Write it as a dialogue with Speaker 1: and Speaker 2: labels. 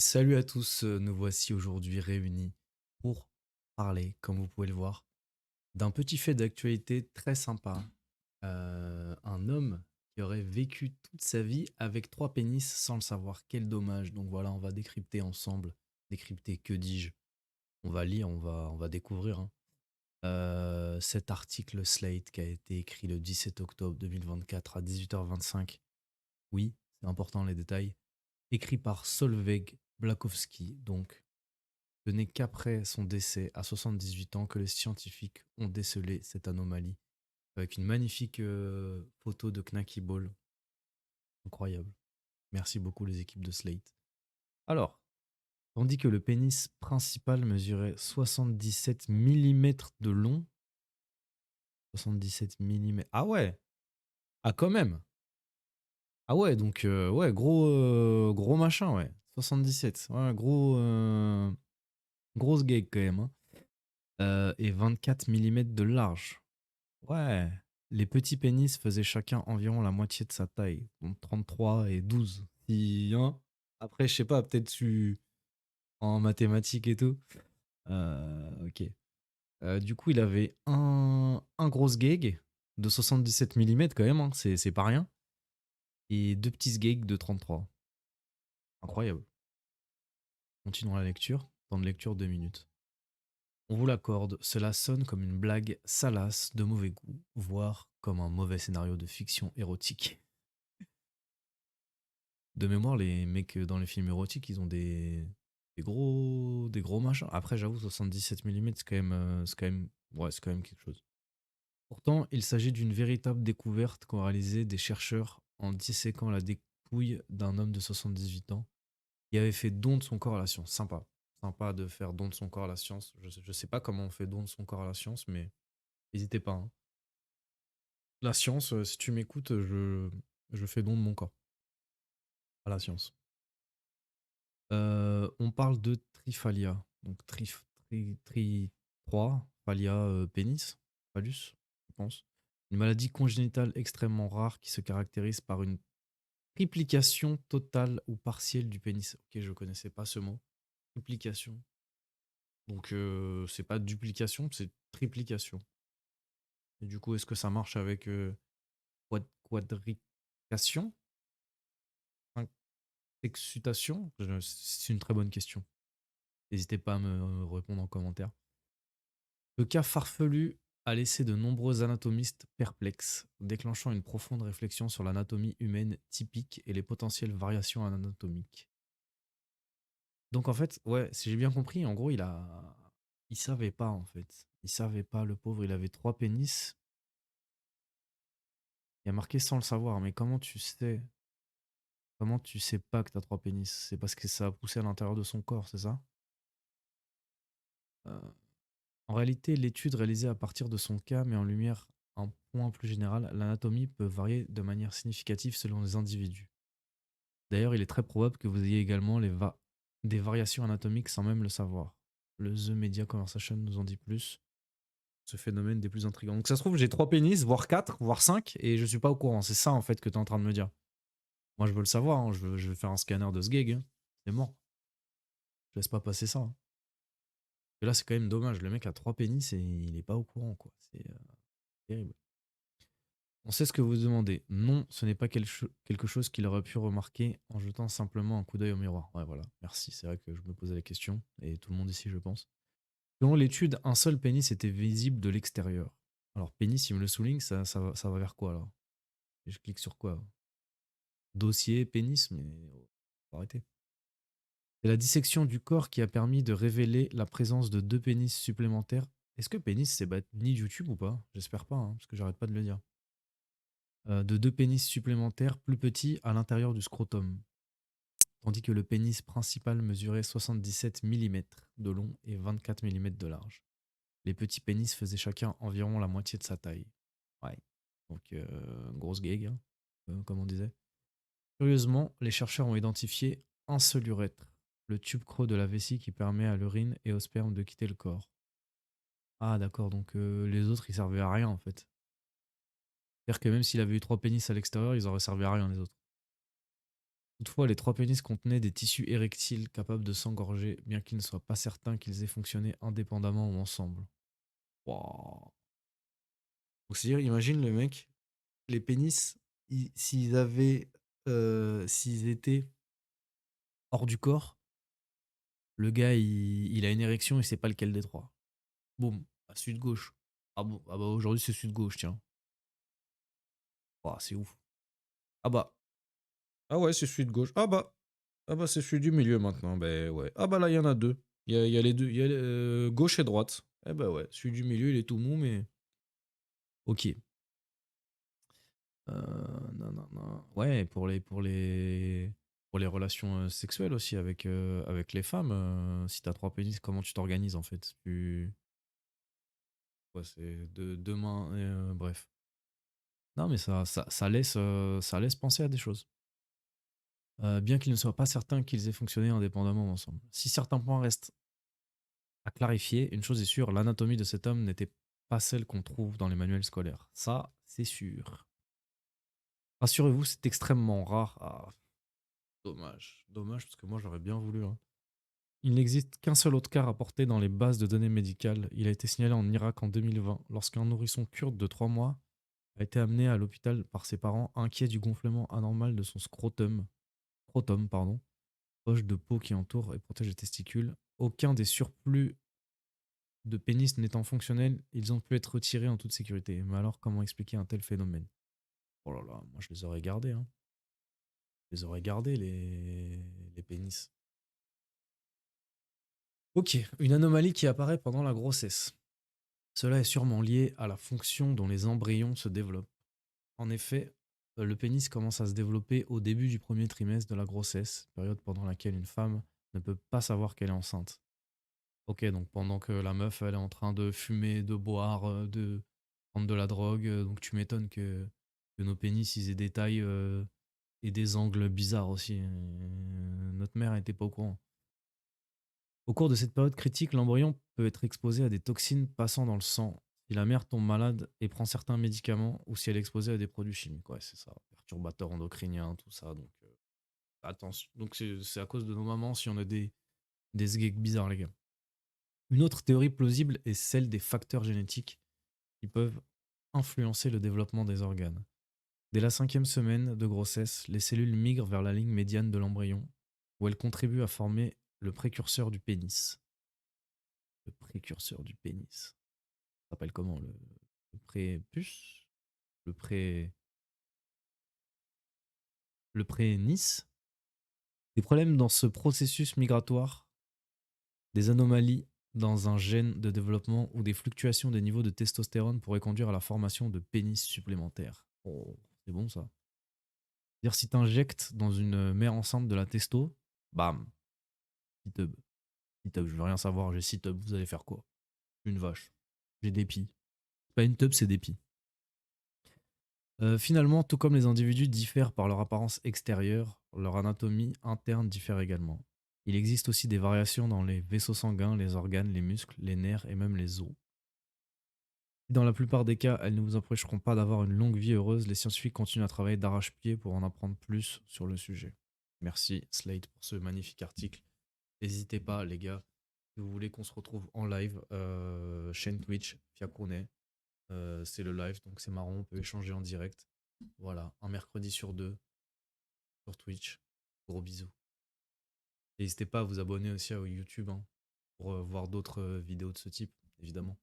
Speaker 1: Salut à tous, nous voici aujourd'hui réunis pour parler, comme vous pouvez le voir, d'un petit fait d'actualité très sympa. Un homme qui aurait vécu toute sa vie avec trois pénis sans le savoir. Quel dommage. Donc voilà, on va décrypter ensemble. Décrypter, que dis-je? On va lire, on va découvrir, hein. Cet article Slate qui a été écrit le 17 octobre 2024 à 18h25. Oui, c'est important les détails. Écrit par Solveig Blakowski, donc ce n'est qu'après son décès à 78 ans que les scientifiques ont décelé cette anomalie avec une magnifique photo de Knacky Ball. Incroyable. Merci beaucoup les équipes de Slate. Alors, tandis que le pénis principal mesurait 77 millimètres de long, 77 millimètres. Ah ouais. Ah quand même. Ah ouais, donc ouais, gros machin, ouais. 77. Ouais, grosse gag quand même, hein. Et 24 millimètres de large. Ouais. Les petits pénis faisaient chacun environ la moitié de sa taille, donc 33 et 12. Si, hein. Après, je sais pas, peut-être en mathématiques et tout. Ok. Du coup, il avait un gros gag de 77 millimètres quand même, hein, c'est pas rien. Et deux petits gags de 33. Incroyable. Continuons la lecture. Temps de lecture 2 minutes. On vous l'accorde, cela sonne comme une blague salace de mauvais goût, voire comme un mauvais scénario de fiction érotique. De mémoire, les mecs dans les films érotiques, ils ont des gros machins. Après, j'avoue, 77 mm, c'est quand même quelque chose. Pourtant, il s'agit d'une véritable découverte qu'ont réalisé des chercheurs en disséquant la dépouille d'un homme de 78 ans qui avait fait don de son corps à la science. Sympa. Sympa de faire don de son corps à la science. Je sais pas comment on fait don de son corps à la science, mais n'hésitez pas, hein. La science, si tu m'écoutes, je fais don de mon corps à la science. On parle de Triphalia. Donc 3, Phalia pénis, phallus, je pense. Une maladie congénitale extrêmement rare qui se caractérise par une triplication totale ou partielle du pénis. Ok, je connaissais pas ce mot. Triplication. Donc c'est pas duplication, c'est triplication. Et du coup, est-ce que ça marche avec quadrication? Excitation? C'est une très bonne question. N'hésitez pas à me répondre en commentaire. Le cas farfelu a laissé de nombreux anatomistes perplexes, déclenchant une profonde réflexion sur l'anatomie humaine typique et les potentielles variations anatomiques. Donc en fait, ouais, si j'ai bien compris, en gros, il savait pas en fait. Il savait pas, le pauvre, il avait trois pénis. Il y a marqué sans le savoir, mais comment tu sais pas que t'as trois pénis? C'est parce que ça a poussé à l'intérieur de son corps, c'est ça? Euh, En réalité, l'étude réalisée à partir de son cas met en lumière un point plus général, l'anatomie peut varier de manière significative selon les individus. D'ailleurs, il est très probable que vous ayez également des variations anatomiques sans même le savoir. Le The Media Conversation nous en dit plus. Ce phénomène des plus intrigants. Donc ça se trouve, j'ai trois pénis, voire quatre, voire cinq, et je suis pas au courant. C'est ça en fait que tu es en train de me dire. Moi, je veux le savoir, hein. Je veux faire un scanner de ce gag, hein. C'est mort. Je laisse pas passer ça, hein. Et là, c'est quand même dommage. Le mec a trois pénis et il est pas au courant, quoi. C'est terrible. On sait ce que vous demandez. Non, ce n'est pas quelque chose qu'il aurait pu remarquer en jetant simplement un coup d'œil au miroir. Ouais, voilà. Merci. C'est vrai que je me posais la question. Et tout le monde ici, je pense. Selon l'étude, un seul pénis était visible de l'extérieur. Alors, pénis, il me le souligne, ça va vers quoi, alors? Et je clique sur quoi? Dossier, pénis, mais faut arrêter. C'est la dissection du corps qui a permis de révéler la présence de deux pénis supplémentaires. Est-ce que pénis, c'est ni YouTube ou pas? J'espère pas, hein, parce que j'arrête pas de le dire. De deux pénis supplémentaires plus petits à l'intérieur du scrotum, tandis que le pénis principal mesurait 77 millimètres de long et 24 millimètres de large. Les petits pénis faisaient chacun environ la moitié de sa taille. Ouais, donc grosse gag, hein, comme on disait. Curieusement, les chercheurs ont identifié un seul urètre, le tube creux de la vessie qui permet à l'urine et au sperme de quitter le corps. Ah d'accord, donc les autres ils servaient à rien en fait. C'est-à-dire que même s'il avait eu trois pénis à l'extérieur, ils auraient servi à rien les autres. Toutefois, les 3 pénis contenaient des tissus érectiles capables de s'engorger, bien qu'il ne soit pas certain qu'ils aient fonctionné indépendamment ou ensemble. Waouh! Donc c'est-à-dire, imagine le mec, les pénis, s'ils étaient hors du corps, le gars, il a une érection, il sait pas lequel des 3. Boum, à sud-gauche. Ah bon? Ah bah aujourd'hui c'est sud-gauche, tiens. Waouh, c'est ouf. Ah bah. Ah ouais, c'est sud-gauche. Ah bah. Ah bah c'est celui du milieu maintenant. Ben ouais. Ah bah là, il y en a deux. Il y a les deux. Il y a gauche et droite. Eh bah ouais, celui du milieu, il est tout mou, mais. Ok. Non, non, non. Ouais, pour les relations sexuelles aussi avec les femmes. Si t'as 3 pénis, comment tu t'organises en fait? Ouais, c'est deux mains. Bref. Non, mais ça laisse penser à des choses. Bien qu'il ne soit pas certain qu'ils aient fonctionné indépendamment ensemble. Si certains points restent à clarifier, une chose est sûre, l'anatomie de cet homme n'était pas celle qu'on trouve dans les manuels scolaires. Ça, c'est sûr. Rassurez-vous, c'est extrêmement rare. Ah, dommage. Dommage, parce que moi, j'aurais bien voulu, hein. Il n'existe qu'un seul autre cas rapporté dans les bases de données médicales. Il a été signalé en Irak en 2020, lorsqu'un nourrisson kurde de 3 mois a été amené à l'hôpital par ses parents, inquiets du gonflement anormal de son scrotum, pardon, poche de peau qui entoure et protège les testicules. Aucun des surplus de pénis n'étant fonctionnels, ils ont pu être retirés en toute sécurité. Mais alors, comment expliquer un tel phénomène? Oh là là, moi je les aurais gardés, hein. Je les aurais gardés, les pénis. Ok, une anomalie qui apparaît pendant la grossesse. Cela est sûrement lié à la fonction dont les embryons se développent. En effet, le pénis commence à se développer au début du premier trimestre de la grossesse, période pendant laquelle une femme ne peut pas savoir qu'elle est enceinte. Ok, donc pendant que la meuf, elle est en train de fumer, de boire, de prendre de la drogue, donc tu m'étonnes que nos pénis, ils aient des tailles et des angles bizarres aussi. Notre mère n'était pas au courant. Au cours de cette période critique, l'embryon peut être exposé à des toxines passant dans le sang. Si la mère tombe malade et prend certains médicaments, ou si elle est exposée à des produits chimiques. Ouais, c'est ça. Perturbateurs endocriniens, tout ça. Donc, attention. Donc, c'est à cause de nos mamans si on a des sgeeks bizarres, les gars. Une autre théorie plausible est celle des facteurs génétiques qui peuvent influencer le développement des organes. Dès la 5e semaine de grossesse, les cellules migrent vers la ligne médiane de l'embryon, où elles contribuent à former le précurseur du pénis. Le précurseur du pénis. Ça s'appelle comment le prépuce? Le pré. Le prénis? Des problèmes dans ce processus migratoire, des anomalies dans un gène de développement ou des fluctuations des niveaux de testostérone pourraient conduire à la formation de pénis supplémentaires. Oh, c'est bon ça. C'est-à-dire si t'injectes dans une mère enceinte de la testo, bam, C-tub. C-tub, je veux rien savoir, j'ai C-tub, vous allez faire quoi? Une vache. J'ai des pis. C'est pas une tub, c'est des pis. Finalement, tout comme les individus diffèrent par leur apparence extérieure, leur anatomie interne diffère également. Il existe aussi des variations dans les vaisseaux sanguins, les organes, les muscles, les nerfs et même les os. Dans la plupart des cas, elles ne vous empêcheront pas d'avoir une longue vie heureuse. Les scientifiques continuent à travailler d'arrache-pied pour en apprendre plus sur le sujet. Merci Slate pour ce magnifique article. N'hésitez pas les gars, si vous voulez qu'on se retrouve en live, chaîne Twitch, Fiakone. C'est le live, donc c'est marrant, on peut échanger en direct. Voilà, un mercredi sur deux sur Twitch. Gros bisous. N'hésitez pas à vous abonner aussi à YouTube, hein, pour voir d'autres vidéos de ce type, évidemment.